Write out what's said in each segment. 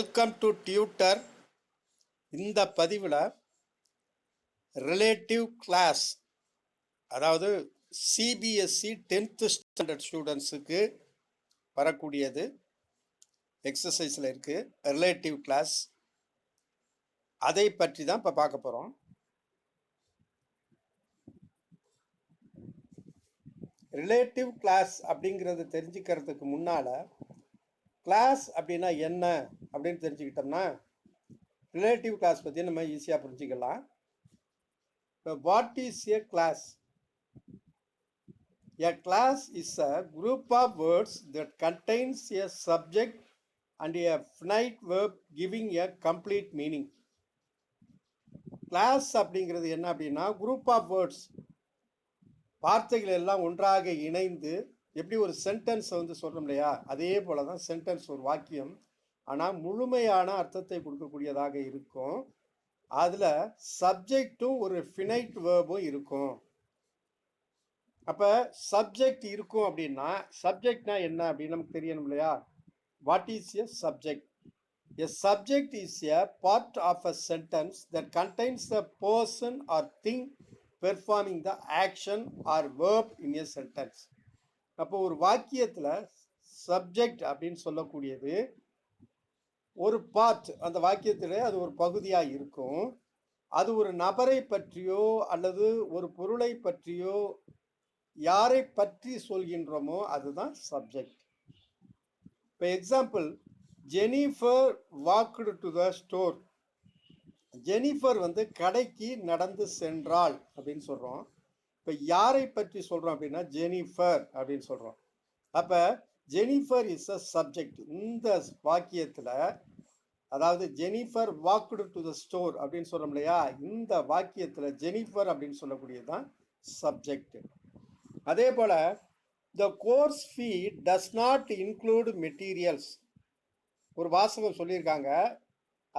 Welcome to tutor. இந்த பதிவில் relative class, அதாவது சிபிஎஸ்சி 10th ஸ்டாண்டர்ட் ஸ்டூடெண்ட்ஸுக்கு வரக்கூடியது எக்ஸசைஸில் இருக்குது. ரிலேட்டிவ் கிளாஸ் அதை பற்றி தான் இப்போ பார்க்க போகிறோம். ரிலேட்டிவ் கிளாஸ் அப்படிங்கிறது தெரிஞ்சுக்கிறதுக்கு முன்னால் கிளாஸ் அப்படின்னா என்ன அப்படின்னு தெரிஞ்சுக்கிட்டோம்னா ரிலேட்டிவ் கிளாஸ் பற்றி நம்ம ஈஸியாக புரிஞ்சுக்கலாம். இப்போ what is a clause? A class is a group of words that contains a subject and a finite verb giving a complete meaning. Clause அப்படிங்கிறது என்ன அப்படின்னா குரூப் ஆஃப் வேர்ட்ஸ், வார்த்தைகள் எல்லாம் ஒன்றாக இணைந்து எப்படி ஒரு சென்டென்ஸ் சொல்கிறோம் இல்லையா, அதே போல தான் சென்டென்ஸ், ஒரு வாக்கியம், ஆனால் முழுமையான அர்த்தத்தை கொடுக்கக்கூடியதாக இருக்கும். அதில் சப்ஜெக்டும் ஒரு ஃபினைட் வேர்பும் இருக்கும். அப்போ சப்ஜெக்ட் இருக்கும் அப்படின்னா சப்ஜெக்ட்னா என்ன அப்படின்னு நமக்கு தெரியணும் இல்லையா. What is a subject? A subject is a part of a sentence that contains the person or thing performing the action or verb in a sentence. அப்போ ஒரு வாக்கியத்தில் சப்ஜெக்ட் அப்படின்னு சொல்லக்கூடியது ஒரு பார்ட், அந்த வாக்கியத்தில் அது ஒரு பகுதியாக இருக்கும். அது ஒரு நபரை பற்றியோ அல்லது ஒரு பொருளை பற்றியோ யாரை பற்றி சொல்கின்றோமோ அதுதான் சப்ஜெக்ட். இப்போ example, Jennifer walked to the store. Jennifer கடைக்கு நடந்து சென்றாள் அப்படின்னு சொல்கிறோம். இப்போ யாரை பற்றி சொல்கிறோம் அப்படின்னா ஜெனிஃபர் அப்படின்னு சொல்கிறோம். அப்போ ஜெனிஃபர் இஸ் அ சப்ஜெக்ட். இந்த வாக்கியத்தில், அதாவது Jennifer walked to the store அப்படின்னு சொல்கிறோம் இல்லையா, இந்த வாக்கியத்தில் ஜெனிஃபர் அப்படின்னு சொல்லக்கூடியது தான் சப்ஜெக்ட். அதே போல் the course fee does not include materials. ஒரு வாசகம் சொல்லியிருக்காங்க,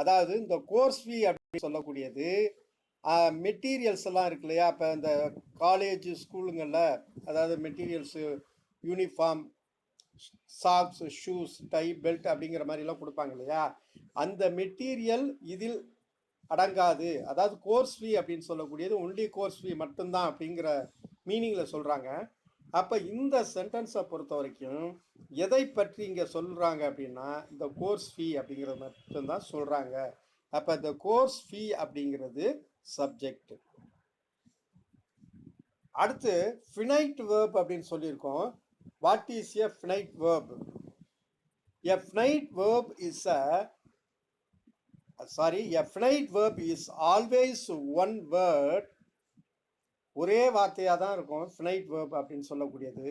அதாவது இந்த கோர்ஸ் ஃபீ அப்படின்னு சொல்லக்கூடியது மெட்டீரியல்ஸ் எல்லாம் இருக்கு இல்லையா. இப்போ இந்த காலேஜ் ஸ்கூலுங்களில், அதாவது materials, uniform, socks, shoes, tie, belt அப்படிங்கிற மாதிரிலாம் கொடுப்பாங்க இல்லையா, அந்த மெட்டீரியல் இதில் அடங்காது. அதாவது கோர்ஸ் ஃபீ அப்படின்னு சொல்லக்கூடியது ஒன்லி கோர்ஸ் ஃபீ மட்டும்தான் அப்படிங்கிற மீனிங்கில் சொல்கிறாங்க. அப்போ இந்த சென்டென்ஸை பொறுத்த வரைக்கும் எதை பற்றி இங்கே சொல்கிறாங்க அப்படின்னா இந்த கோர்ஸ் ஃபீ அப்படிங்கிறது மட்டும்தான் சொல்கிறாங்க. அப்போ இந்த கோர்ஸ் ஃபீ அப்படிங்கிறது சப்ஜெக்ட். அடுத்து ஃபினைட் வேர்ப் அப்படின்னு சொல்லியிருக்கோம். What is a finite verb? A finite verb is a finite verb is always one word. ஒரே வார்த்தையாக தான் இருக்கும் ஃபினைட் வேர்ப் அப்படின்னு சொல்லக்கூடியது.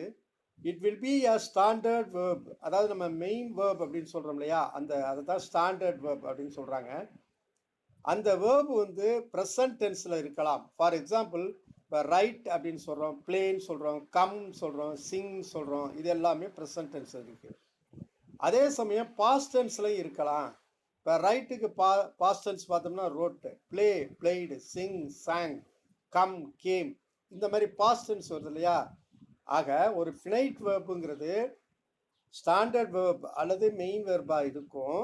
It will be a standard verb. அதாவது நம்ம மெயின் வேர்ப் அப்படின்னு சொல்கிறோம் இல்லையா, அதை தான் ஸ்டாண்டர்ட் வேர்ப் அப்படின்னு சொல்கிறாங்க. அந்த வேர்ப் ப்ரெசன்ட் டென்ஸில் இருக்கலாம். ஃபார் எக்ஸாம்பிள், இப்போ ரைட் அப்படின்னு சொல்கிறோம், பிளேன்னு சொல்கிறோம், கம் சொல்கிறோம், சிங் சொல்கிறோம், இது எல்லாமே ப்ரெசன்ட் டென்ஸ் இருக்குது. அதே சமயம் பாஸ்ட் டென்ஸ்லையும் இருக்கலாம். இப்போ ரைட்டுக்கு பாஸ்ட் டென்ஸ் பார்த்தோம்னா road, play, blade, Singh, song, come, game, இந்த மாதிரி பாஸ்ட் டென்ஸ் வருது இல்லையா. ஆக ஒரு ஃபினைட் வேர்புங்கிறது ஸ்டாண்டர்ட் வேர்ப் அல்லது மெயின் வேர்பாக இருக்கும்.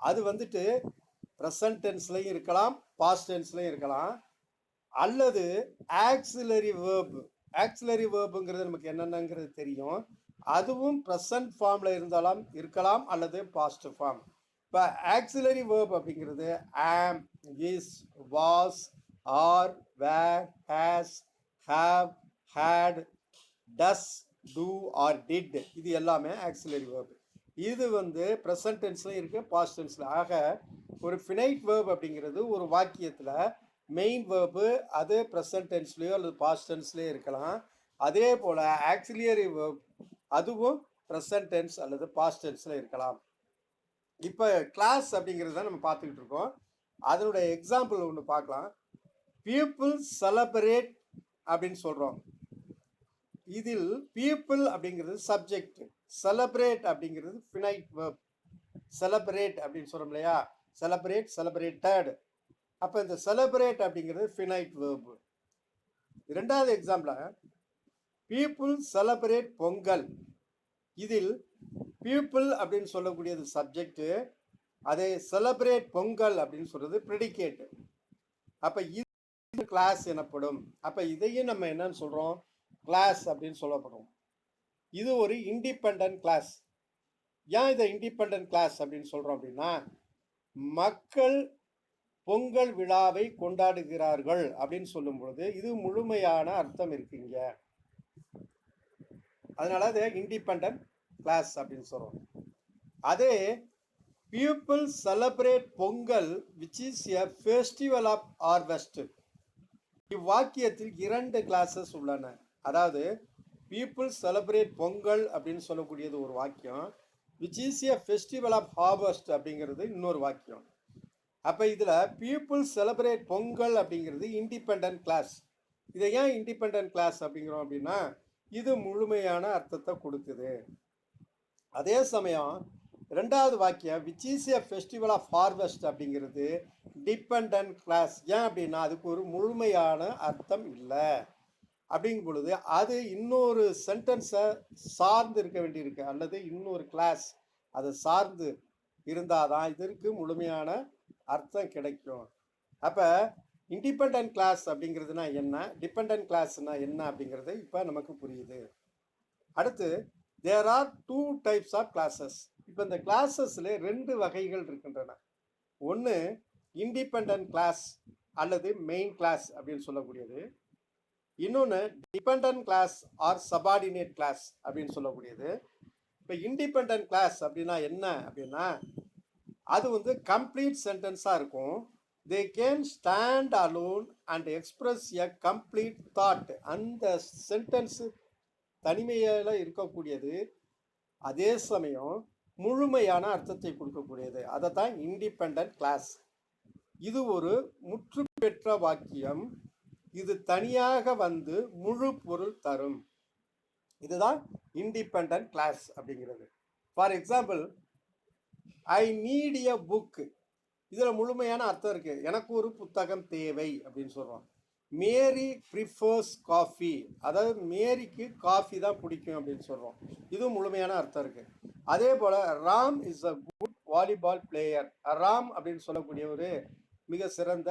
அது ப்ரெசன்ட் டென்ஸ்லையும் இருக்கலாம், பாஸ்ட் டென்ஸ்லையும் இருக்கலாம், அல்லது ஆக்சிலரி வேர்ப். ஆக்சிலரி வேர்புங்கிறது நமக்கு என்னென்னங்கிறது தெரியும். அதுவும் ப்ரெசன்ட் ஃபார்மில் இருந்தாலும் இருக்கலாம் அல்லது பாஸ்ட் ஃபார்ம். இப்போ ஆக்சிலரி வேர்ப் அப்படிங்கிறது am, is, was, are, were, has, have, had, does, do or did, இது எல்லாமே ஆக்சிலரி வேர்ப். இது ப்ரெசன்ட் டென்ஸ்லையும் இருக்குது, பாஸ்ட் டென்ஸில். ஆக ஒரு ஃபினைட் வேர்ப் அப்படிங்கிறது ஒரு வாக்கியத்தில் மெயின் வேர்பு அது ப்ரெசன்ட் டென்ஸ்லேயோ அல்லது பாஸ்ட் டென்ஸ்லேயோ இருக்கலாம். அதே போல் ஆக்சிலியரி வேர்ப் அதுவும் ப்ரெசன்ட் டென்ஸ் அல்லது பாஸ்ட் டென்ஸில் இருக்கலாம். இப்போ கிளாஸ் அப்படிங்கிறது தான் நம்ம பார்த்துக்கிட்டு இருக்கோம். அதனுடைய எக்ஸாம்பிள் ஒன்று பார்க்கலாம். பீப்புள் செலப்ரேட் அப்படின்னு சொல்கிறோம். இதில் பீப்புள் அப்படிங்கிறது சப்ஜெக்ட், செலப்ரேட் அப்படிங்கிறது ஃபினைட் வேர்ப். செலப்ரேட் அப்படின்னு சொல்கிறோம் இல்லையா, செலப்ரேட், செலப்ரேட்டட். அப்போ இந்த செலப்ரேட் அப்படிங்கிறது ஃபினைட் வேர்ப். இரண்டாவது எக்ஸாம்பிள், பீப்புள் செலப்ரேட் பொங்கல். இதில் பீப்புள் அப்படின்னு சொல்லக்கூடியது சப்ஜெக்ட், அதே செலிப்ரேட் பொங்கல் அப்படின்னு சொல்றது ப்ரெடிகேட். அப்ப இது கிளாஸ் எனப்படும். அப்ப இதையும் நம்ம என்னன்னு சொல்றோம், கிளாஸ் அப்படின்னு சொல்லப்படும். இது ஒரு இண்டிபெண்டன்ட் கிளாஸ். ஏன் இதை இண்டிபெண்டன்ட் கிளாஸ் அப்படின்னு சொல்றோம் அப்படின்னா, மக்கள் பொங்கல் விழாவை கொண்டாடுகிறார்கள் அப்படின்னு சொல்லும் பொழுது இது முழுமையான அர்த்தம் இருக்குங்க. அதனால அது இண்டிபெண்டன்ட் கிளாஸ் அப்படின்னு சொல்றோம். அதே people celebrate Pongal which is a festival of harvest. இவ்வாக்கியத்தில் 2 classes உள்ளன. அதாவது people celebrate பொங்கல் அப்படின்னு சொல்லக்கூடியது ஒரு வாக்கியம், which is a festival of harvest அப்படிங்கிறது இன்னொரு வாக்கியம். அப்ப இதுல people celebrate பொங்கல் அப்படிங்கிறது இண்டிபெண்டன்ட் கிளாஸ். இதை ஏன் இண்டிபெண்டன்ட் கிளாஸ் அப்படிங்கிறோம் அப்படின்னா, இது முழுமையான அர்த்தத்தை கொடுக்குது. அதே சமயம் 2வது வாக்கியம் which is a festival of harvest அப்படிங்கிறது டிபெண்டன்ட் கிளாஸ். ஏன் அப்படின்னா அதுக்கு ஒரு முழுமையான அர்த்தம் இல்லை. அப்படிங்கும் பொழுது அது இன்னொரு சென்டென்ஸை சார்ந்து இருக்க வேண்டியிருக்கு, அல்லது இன்னொரு கிளாஸ் அதை சார்ந்து இருந்தாதான் இதற்கு முழுமையான அர்த்தம் கிடைக்கும். அப்ப இண்டிபெண்டன்ட் கிளாஸ் அப்படிங்கிறதுனா என்ன, டிபெண்டன்ட் கிளாஸ்னா என்ன அப்படிங்கிறது இப்ப நமக்கு புரியுது. அடுத்து there are 2 types of classes. இப்போ இந்த கிளாஸஸ்ல 2 வகைகள் இருக்கின்றன. ஒன்று இண்டிபெண்டன்ட் கிளாஸ் அல்லது மெயின் கிளாஸ் அப்படின்னு சொல்லக்கூடியது. இன்னொன்று dependent clause or subordinate clause அப்படின்னு சொல்லக்கூடியது. இப்போ இண்டிபெண்டன்ட் கிளாஸ் அப்படின்னா என்ன அப்படின்னா, அது வந்து கம்ப்ளீட் சென்டென்ஸாக இருக்கும். They can stand alone and express a complete thought. அந்த சென்டென்ஸு தனிமையில் இருக்கக்கூடியது, அதே சமயம் முழுமையான அர்த்தத்தை கொடுக்கக்கூடியது. அதை தான் இண்டிபெண்டன்ட் கிளாஸ். இது ஒரு முற்று பெற்ற வாக்கியம். இது தனியாக வந்து முழு பொருள் தரும். இதுதான் இண்டிபெண்டன்ட் கிளாஸ் அப்படிங்கிறது. For example, I need a book. இதுல முழுமையான அர்த்தம் இருக்கு, எனக்கு ஒரு புத்தகம் தேவை அப்படின்னு சொல்றோம். மேரி ப்ரிஃபர்ஸ் காஃபி, அதாவது மேரிக்கு காஃபி தான் பிடிக்கும் அப்படின்னு சொல்றோம். இது முழுமையான அர்த்தம் இருக்கு. அதே போல Ram is a good volleyball player. Ram அப்படின்னு சொல்லக்கூடிய ஒரு மிக சிறந்த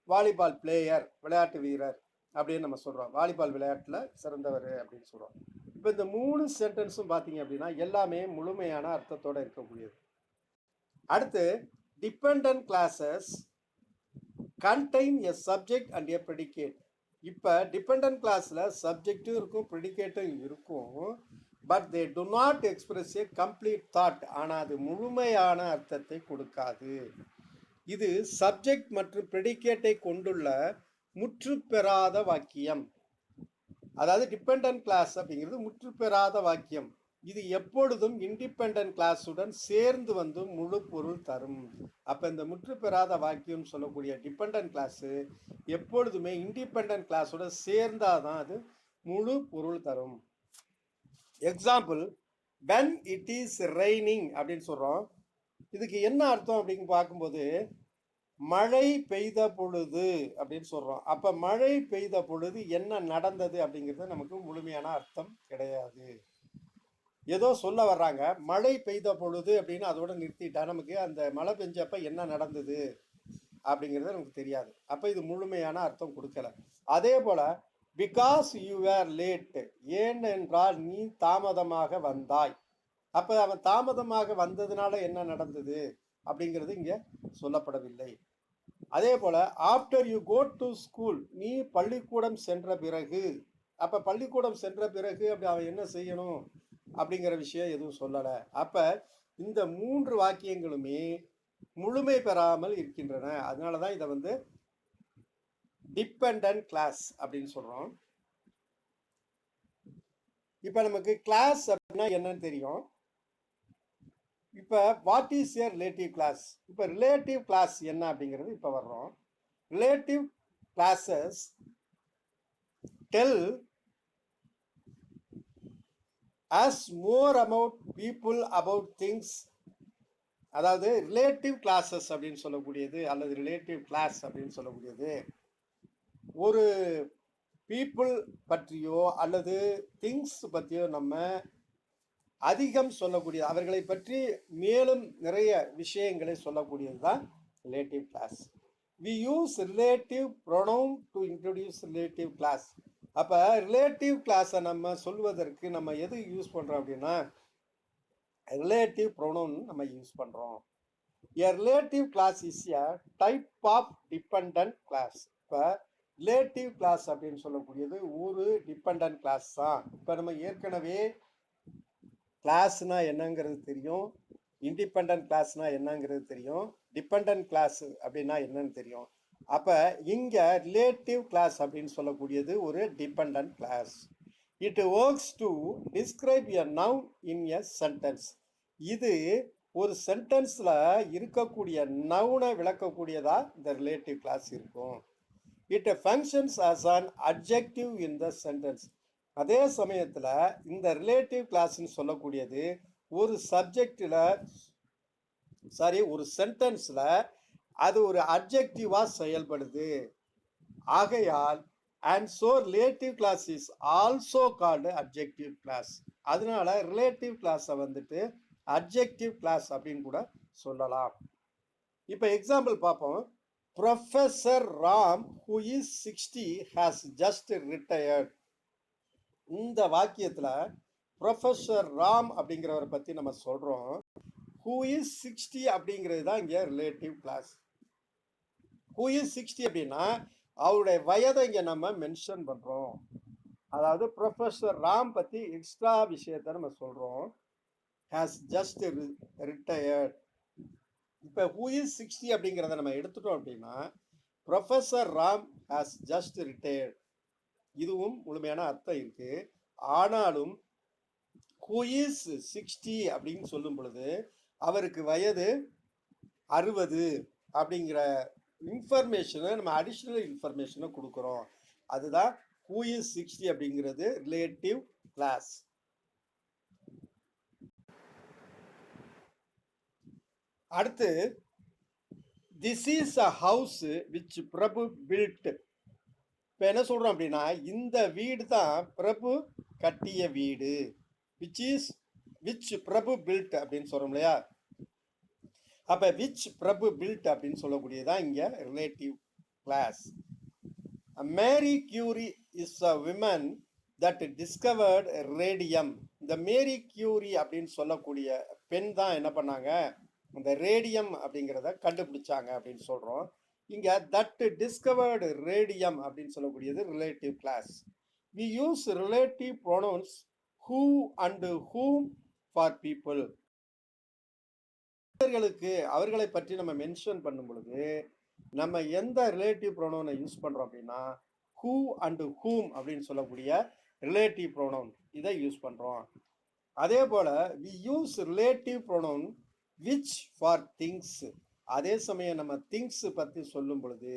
வாலிபால் பிளேயர், விளையாட்டு வீரர் அப்படின்னு நம்ம சொல்றோம். வாலிபால் விளையாட்டுல சிறந்தவர் அப்படின்னு சொல்றோம். இப்போ இந்த 3 சென்டென்ஸும் பார்த்தீங்க அப்படின்னா எல்லாமே முழுமையான அர்த்தத்தோட இருக்கக்கூடியது. அடுத்து dependent classes contain a subject and a predicate. இப்போ டிபெண்டன்ட் கிளாஸில் சப்ஜெக்டும் இருக்கும், ப்ரெடிகேட்டும் இருக்கும். But they to not express A complete thought. ஆனால் அது முழுமையான அர்த்தத்தை கொடுக்காது. இது சப்ஜெக்ட் மற்றும் ப்ரெடிகேட்டை கொண்டுள்ள முற்று பெறாத வாக்கியம். அதாவது டிபெண்டன்ட் கிளாஸ் அப்படிங்கிறது முற்று பெறாத வாக்கியம். இது எப்பொழுதும் இண்டிபெண்டன்ட் கிளாஸுடன் சேர்ந்து வந்து முழு பொருள் தரும். அப்போ இந்த முற்று பெறாத வாக்கியம் சொல்லக்கூடிய டிபெண்டன்ட் கிளாஸு எப்பொழுதுமே இண்டிபெண்டன்ட் கிளாஸோட சேர்ந்தாதான் அது முழு பொருள் தரும். Example, when it is raining அப்படின்னு சொல்றோம். இதுக்கு என்ன அர்த்தம் அப்படின்னு பார்க்கும்போது, மழை பெய்த பொழுது அப்படின்னு சொல்றோம். அப்ப மழை பெய்த பொழுது என்ன நடந்தது அப்படிங்கிறது நமக்கு முழுமையான அர்த்தம் கிடையாது. ஏதோ சொல்ல வர்றாங்க, மழை பெய்த பொழுது அப்படின்னு அதோட நிறுத்திட்டா நமக்கு அந்த மழை பெஞ்சப்ப என்ன நடந்தது அப்படிங்கிறது நமக்கு தெரியாது. அப்ப இது முழுமையான அர்த்தம் கொடுக்கல. அதே போல பிகாஸ் யூ ஆர் லேட், ஏனென்றால் நீ தாமதமாக வந்தாய். அப்ப அவன் தாமதமாக வந்ததுனால என்ன நடந்தது அப்படிங்கிறது இங்க சொல்லப்படவில்லை. அதே போல after you go to school, நீ பள்ளிக்கூடம் சென்ற பிறகு. அப்ப பள்ளிக்கூடம் சென்ற பிறகு அப்படி அவன் என்ன செய்யணும் அப்படிங்கிற விஷயம் எதுவும் சொல்லல. அப்ப இந்த 3 வாக்கியங்களுமே முழுமை பெறாமல் இருக்கின்றன. அதனாலதான் இதை வந்து டிபெண்டன்ட் கிளாஸ் அப்படின்னு சொல்றோம். இப்ப நமக்கு கிளாஸ் அப்படின்னா என்னன்னு தெரியும். இப்ப what is a relative clause? இப்ப ரிலேட்டிவ் கிளாஸ் என்ன அப்படிங்கிறது இப்ப வர்றோம். Relative clauses tell as more about people about things. அதாவது ரிலேட்டிவ் கிளாஸஸ் அப்படின்னு சொல்லக்கூடியது அல்லது ரிலேட்டிவ் கிளாஸ் அப்படின்னு சொல்லக்கூடியது ஒரு பீப்புள் பற்றியோ அல்லது திங்ஸ் பற்றியோ நம்ம அதிகம் சொல்லக்கூடிய, அவர்களை பற்றி மேலும் நிறைய விஷயங்களை சொல்லக்கூடியது தான் relative clause. We use relative pronoun to introduce relative clause. அப்போ ரிலேட்டிவ் கிளாஸை நம்ம சொல்வதற்கு நம்ம எது யூஸ் பண்ணுறோம் அப்படின்னா ரிலேட்டிவ் ப்ரொனவுன் நம்ம யூஸ் பண்ணுறோம். A relative class is a type of dependent class. இப்போ ரிலேட்டிவ் கிளாஸ் அப்படின்னு சொல்லக்கூடியது ஒரு டிபெண்டன்ட் கிளாஸ் தான். இப்போ நம்ம ஏற்கனவே கிளாஸ்னா என்னங்கிறது தெரியும், இண்டிபெண்டன்ட் கிளாஸ்னா என்னங்கிறது தெரியும், டிபெண்டன்ட் கிளாஸ் அப்படின்னா என்னன்னு தெரியும். அப்போ இங்கே ரிலேட்டிவ் கிளாஸ் அப்படின்னு சொல்லக்கூடியது ஒரு dependent class. It works to describe a noun in a sentence. இது ஒரு சென்டென்ஸில் இருக்கக்கூடிய நவுனை விளக்கக்கூடியதா இந்த ரிலேட்டிவ் கிளாஸ் இருக்கும். It functions as an adjective in the sentence. அதே சமயத்தில் இந்த ரிலேட்டிவ் கிளாஸ்ன்னு சொல்லக்கூடியது ஒரு சப்ஜெக்டில் ஒரு சென்டென்ஸில் அது ஒரு அட்ஜெக்டிவாக செயல்படுது. ஆகையால் and so relative clause is also called adjective clause. அதனால ரிலேட்டிவ் கிளாஸை வந்துட்டு அட்ஜெக்டிவ் கிளாஸ் அப்படின்னு கூட சொல்லலாம். இப்போ எக்ஸாம்பிள் பார்ப்போம். Professor Ram who is 60 has just retired. இந்த வாக்கியத்தில் ப்ரொஃபஸர் ராம் அப்படிங்கிறவரை பற்றி நம்ம சொல்கிறோம். ஹூ இஸ் 60 அப்படிங்கிறது தான் இங்கே ரிலேட்டிவ் கிளாஸ். ஹூ இஸ் 60 அப்படின்னா அவருடைய வயதை இங்கே நம்ம மென்ஷன் பண்ணுறோம். அதாவது ப்ரொஃபஸர் ராம் பற்றி எக்ஸ்ட்ரா விஷயத்தை நம்ம சொல்கிறோம். Has just retired. இப்போ ஹூ இஸ் 60 அப்படிங்கிறத நம்ம எடுத்துட்டோம் அப்படின்னா professor Ram has just retired, இதுவும் முழுமையான அர்த்தம் இருக்கு. ஆனாலும் ஹூ இஸ் 60 அப்படின்னு சொல்லும் பொழுது அவருக்கு வயது 60 அப்படிங்கிற இன்ஃபர்மேஷனை நம்ம அடிஷ்னல் இன்ஃபர்மேஷனை கொடுக்குறோம். அதுதான் ஹூ இஸ் 60 அப்படிங்கிறது ரிலேட்டிவ் கிளாஸ். அடுத்து this is a house which Prabhu built. இப்போ என்ன சொல்கிறோம் அப்படின்னா இந்த வீடு தான் பிரபு கட்டிய வீடு. விச் பிரபு பில்ட் அப்படின்னு சொல்கிறோம் இல்லையா. அப்போ விச் பிரபு பில்ட் அப்படின்னு சொல்லக்கூடியதான் இங்கே relative clause. Marie Curie is a women that discovered radium. இந்த மேரி கியூரி அப்படின்னு சொல்லக்கூடிய பெண் தான் என்ன பண்ணாங்க, இந்த ரேடியம் அப்படிங்கிறத கண்டுபிடிச்சாங்க அப்படின்னு சொல்கிறோம். இங்கே தட் டிஸ்கவர்டு ரேடியம் அப்படின்னு சொல்லக்கூடியது relative clause. We use relative pronouns who and whom for people. அவர்களை பற்றி நம்ம மென்ஷன் பண்ணும் பொழுது நம்ம எந்த ரிலேட்டிவ் ப்ரொனவுனை யூஸ் பண்ணுறோம் அப்படின்னா ஹூ அண்ட் ஹூம் அப்படின்னு சொல்லக்கூடிய ரிலேட்டிவ் ப்ரொனவுன் இதை யூஸ் பண்ணுறோம். அதே போல் we use relative pronoun which for things. அதே சமயம் நம்ம திங்ஸ் பற்றி சொல்லும் பொழுது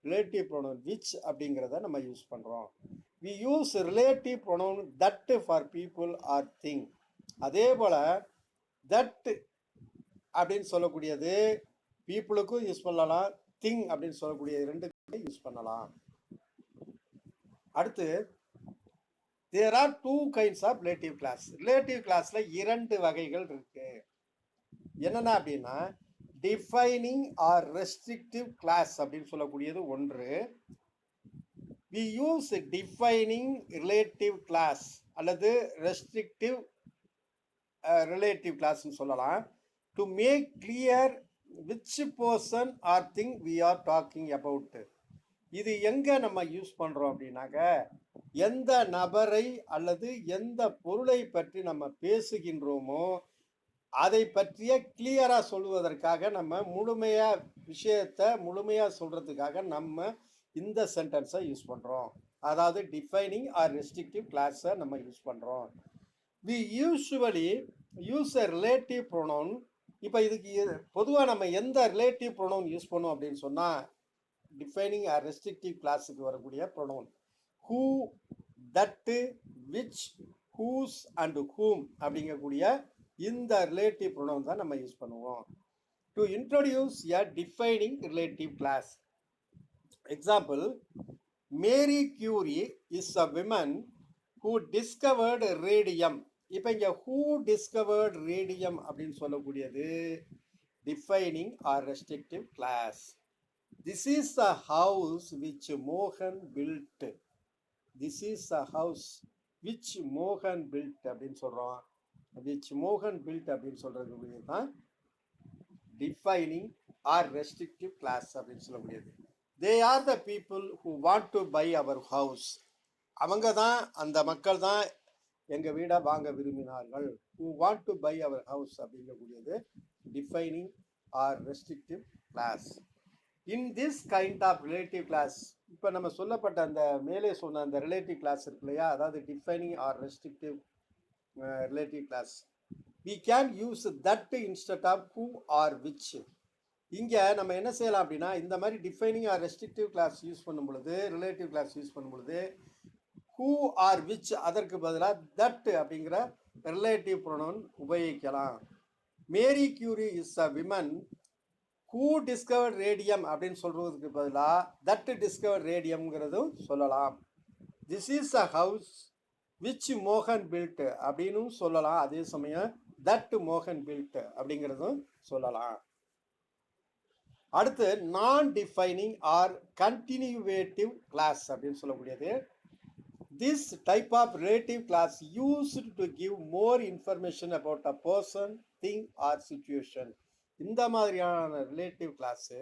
ரிலேட்டிவ் ப்ரொனவுன் விச் அப்படிங்கிறத நம்ம யூஸ் பண்ணுறோம். We use relative pronoun that for people or thing. அதே போல் தட் அப்படின்னு சொல்லக்கூடியது பீப்புளுக்கும் யூஸ் பண்ணலாம், திங் அப்படின்னு சொல்லக்கூடிய ரெண்டுக்குமே யூஸ் பண்ணலாம். அடுத்து there are 2 kinds of relative clause. Relative கிளாஸ்ல 2 வகைகள் இருக்கு. என்னன்னா அப்படின்னா டிஃபைனிங் ஆர் ரெஸ்ட்ரிக்டிவ் கிளாஸ் அப்படின்னு சொல்லக்கூடியது ஒன்று. We use defining relative clause அல்லது ரெஸ்ட்ரிக்டிவ் ரிலேட்டிவ் கிளாஸ்ன்னு சொல்லலாம். To make clear which person or thing we are talking about. இது எங்கே நம்ம யூஸ் பண்ணுறோம் அப்படின்னாக்க எந்த நபரை அல்லது எந்த பொருளை பற்றி நம்ம பேசுகின்றோமோ அதை பற்றிய கிளியராக சொல்வதற்காக நம்ம விஷயத்தை முழுமையாக சொல்கிறதுக்காக நம்ம இந்த சென்டென்ஸை யூஸ் பண்ணுறோம். அதாவது டிஃபைனிங் ஆர் ரெஸ்ட்ரிக்டிவ் கிளாஸை நம்ம யூஸ் பண்ணுறோம். We usually use a relative pronoun. இப்போ இதுக்கு பொதுவாக நம்ம எந்த ரிலேட்டிவ் ப்ரொனவுன் யூஸ் பண்ணோம் அப்படின்னு சொன்னால் டிஃபைனிங் ஆர் ரெஸ்ட்ரிக்டிவ் கிளாஸுக்கு வரக்கூடிய pronoun who, that, which, whose and whom அப்படிங்கக்கூடிய இந்த ரிலேட்டிவ் ப்ரொனவுன் தான் நம்ம யூஸ் பண்ணுவோம் to introduce a defining relative clause. Example, Mary Curie is a women who discovered radium. இப்போ இங்க ஹூ டிஸ்கவர்ட் ரேடியம் அப்படின்னு சொல்லக்கூடியது defining or restrictive clause. This is the house which மோகன் built. This is the house which மோகன் built அப்படின்னு சொல்றோம். Which மோகன் built அப்படின்னு சொல்றது தான் டிஃபைனிங் ஆர் ரெஸ்ட்ரிக்டிவ் கிளாஸ் அப்படின்னு சொல்ல முடியாது. They are the people who want to buy our house. அவங்க தான், அந்த மக்கள் தான் எங்க வீடை வாங்க விரும்பினார்கள். Who want to buy our house அப்படிங்கக்கூடியது defining or restrictive clause. In this kind of relative clause, இப்போ நம்ம சொல்லப்பட்ட அந்த மேலே சொன்ன அந்த ரிலேட்டிவ் கிளாஸ் இருக்கு இல்லையா, அதாவது defining or restrictive relative clause, we can use that instead of who or which. இங்க நம்ம என்ன செய்யலாம் அப்படின்னா, இந்த மாதிரி defining or restrictive clause use பண்ணும் பொழுது, ரிலேட்டிவ் கிளாஸ் யூஸ் பண்ணும் பொழுது who or which அதற்கு பதிலாக that அப்படிங்கிற ரிலேட்டிவ் ப்ரொனவுன் உபயோகிக்கலாம். மேரி Curie is a women who discovered radium அப்படின்னு சொல்றதுக்கு பதிலாக that discovered radiumங்கிறதும் சொல்லலாம். this is a house which மோகன் built அப்படின்னு சொல்லலாம். அதே சமயம் that மோகன் built அப்படிங்கிறதும் சொல்லலாம். அடுத்து நான் டிஃபைனிங் ஆர் கண்டினியூவேட்டிவ் கிளாஸ் அப்படின்னு சொல்லக்கூடியது. This type of relative clause used to give more information about a person, thing or situation. இந்த மாதிரியான ரிலேட்டிவ் கிளாஸு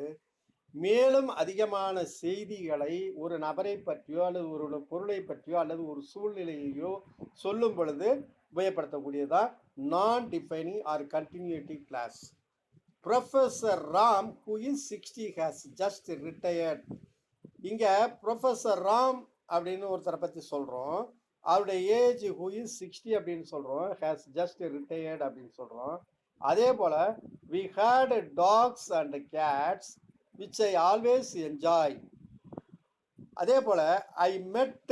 மேலும் அதிகமான செய்திகளை ஒரு நபரை பற்றியோ அல்லது ஒரு பொருளை பற்றியோ அல்லது ஒரு சூழ்நிலையையோ சொல்லும் பொழுது உபயோகப்படுத்தக்கூடியதான் நான் defining or continuative clause. Professor Ram who is 60 has just retired. இங்க ப்ரொஃபஸர் ராம் அப்படின்னு ஒருத்தரை பற்றி சொல்றோம். அவருடைய ஏஜ் who is 60 அப்படின்னு சொல்றோம், has just retired அப்படின்னு சொல்றோம். அதே போல we had dogs and cats which I always enjoy. அதே போல I met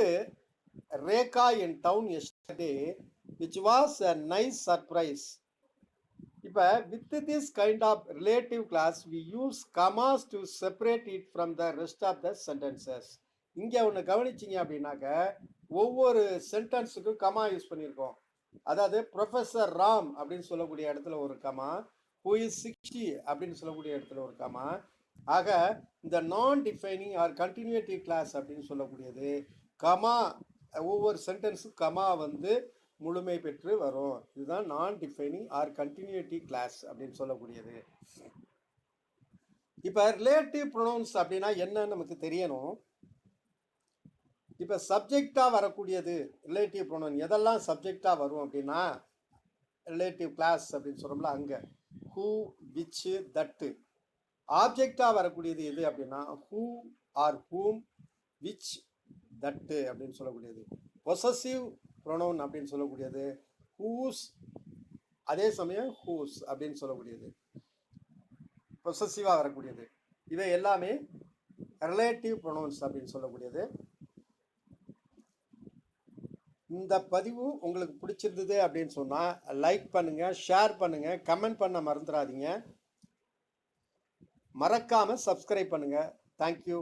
Rekha in town yesterday which was a nice surprise. இப்போ with this kind of relative class we use commas to separate it from the rest of the sentences. இங்கே ஒன்று கவனிச்சிங்க அப்படின்னாக்க ஒவ்வொரு சென்டென்ஸுக்கும் comma use பண்ணியிருக்கோம். அதாவது professor Ram அப்படின்னு சொல்லக்கூடிய இடத்துல ஒரு கமா, who is 60 அப்படின்னு சொல்லக்கூடிய இடத்துல ஒரு கமா. ஆக இந்த நான் டிஃபைனிங் ஆர் கண்டினியூட்டிவ் கிளாஸ் அப்படின்னு சொல்லக்கூடியது கமா, ஒவ்வொரு சென்டென்ஸும் கமா வந்து முழுமை பெற்று வரும். இதுதான் நான் டிஃபைனிங் ஆர் கண்டினியூட்டிவ் கிளாஸ் அப்படின்னு சொல்லக்கூடியது. இப்போ ரிலேட்டிவ் ப்ரொனவுன்ஸ் அப்படின்னா என்னன்னு நமக்கு தெரியணும். இப்போ சப்ஜெக்டாக வரக்கூடியது ரிலேட்டிவ் ப்ரொனவுன் எதெல்லாம் சப்ஜெக்டாக வரும் அப்படின்னா ரிலேட்டிவ் கிளாஸ் அப்படின்னு சொல்கிறோம்ல, அங்கே ஹூ, விச், தட்டு. ஆப்ஜெக்டாக வரக்கூடியது எது அப்படின்னா ஹூ ஆர் ஹூம், விச், தட்டு அப்படின்னு சொல்லக்கூடியது. பொசசிவ் ப்ரொனவுன் அப்படின்னு சொல்லக்கூடியது ஹூஸ், அதே சமயம் ஹூஸ் அப்படின்னு சொல்லக்கூடியது பொசசிவாக வரக்கூடியது. இவை எல்லாமே ரிலேட்டிவ் ப்ரொனவுன்ஸ் அப்படின்னு சொல்லக்கூடியது. இந்த பதிவு உங்களுக்கு பிடிச்சிருந்தது அப்படின்னு சொன்னால் லைக் பண்ணுங்க, ஷேர் பண்ணுங்க, கமெண்ட் பண்ண மறந்துடாதீங்க. மறக்காம சப்ஸ்கிரைப் பண்ணுங்க. தேங்க்யூ.